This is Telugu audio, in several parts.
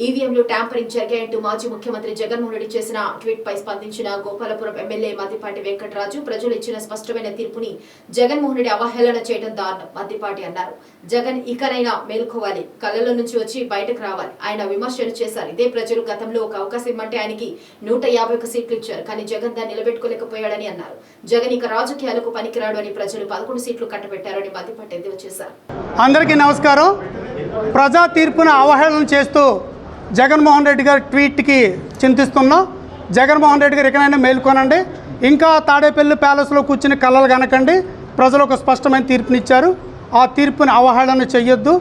ఈవీఎంలు ట్యాంపరింగ్ జరిగాయంటూ మాజీ ముఖ్యమంత్రి జగన్మోహన్ రెడ్డి చేసిన ట్వీట్ పై స్పందించిన గోపాలపురం ఎమ్మెల్యే మద్దిపాటి వెంకటరాజు ప్రజలు ఇచ్చిన స్పష్టమైన తీర్పుని జగన్మోహన్ రెడ్డి అవహేళన చేయడం దారుణం. మద్దిపాటి అన్నారు, జగన్ ఇకనైనా మేల్కోవాలి, కళ్ళలో నుంచి వచ్చి బయటకు రావాలి. ఆయన విమర్శలు చేశారు. ఇదే ప్రజలు గతంలో ఒక అవకాశం ఇమ్మంటే ఆయనకి 151 సీట్లు ఇచ్చారు, కానీ జగన్ దాన్ని నిలబెట్టుకోలేకపోయాడని అన్నారు. జగన్ ఇక రాజకీయాలకు పనికిరాడు అని ప్రజలు 11 సీట్లు కట్టబెట్టారని మద్దిపాటి ఎద్దేవా చేశారు. అందరికీ నమస్కారం. ప్రజా తీర్పును అవహేళన చేస్తూ జగన్మోహన్ రెడ్డి గారి ట్వీట్కి చింతిస్తున్నాం. జగన్మోహన్ రెడ్డి గారు ఎక్కడైనా మేల్కొనండి, ఇంకా తాడేపల్లి ప్యాలెస్లో కూర్చుని కళ్ళలు కనకండి. ప్రజలు ఒక స్పష్టమైన తీర్పునిచ్చారు. ఆ తీర్పుని అవహేళన చెయ్యొద్దు.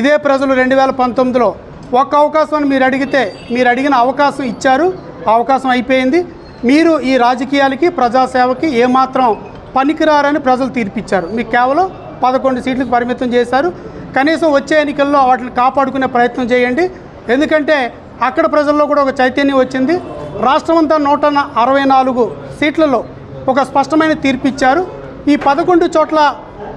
ఇదే ప్రజలు 2019లో ఒక్క అవకాశం మీరు అడిగితే మీరు అడిగిన అవకాశం ఇచ్చారు. ఆ అవకాశం అయిపోయింది. మీరు ఈ రాజకీయాలకి ప్రజాసేవకి ఏమాత్రం పనికిరారని ప్రజలు తీర్పిచ్చారు. మీకు కేవలం 11 సీట్లకు పరిమితం చేశారు. కనీసం వచ్చే ఎన్నికల్లో వాటిని కాపాడుకునే ప్రయత్నం చేయండి. ఎందుకంటే అక్కడ ప్రజల్లో కూడా ఒక చైతన్యం వచ్చింది. రాష్ట్రం అంతా 164 సీట్లలో ఒక స్పష్టమైన తీర్పు ఇచ్చారు. ఈ 11 చోట్ల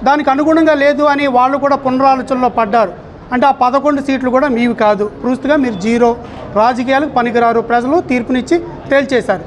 దానికి అనుగుణంగా లేదు అని వాళ్ళు కూడా పునరాలోచనలో పడ్డారు. అంటే ఆ 11 సీట్లు కూడా మీవి కాదు, పూర్తిగా మీరు జీరో, రాజకీయాలకు పనికిరారు, ప్రజలు తీర్పునిచ్చి తేల్చేశారు.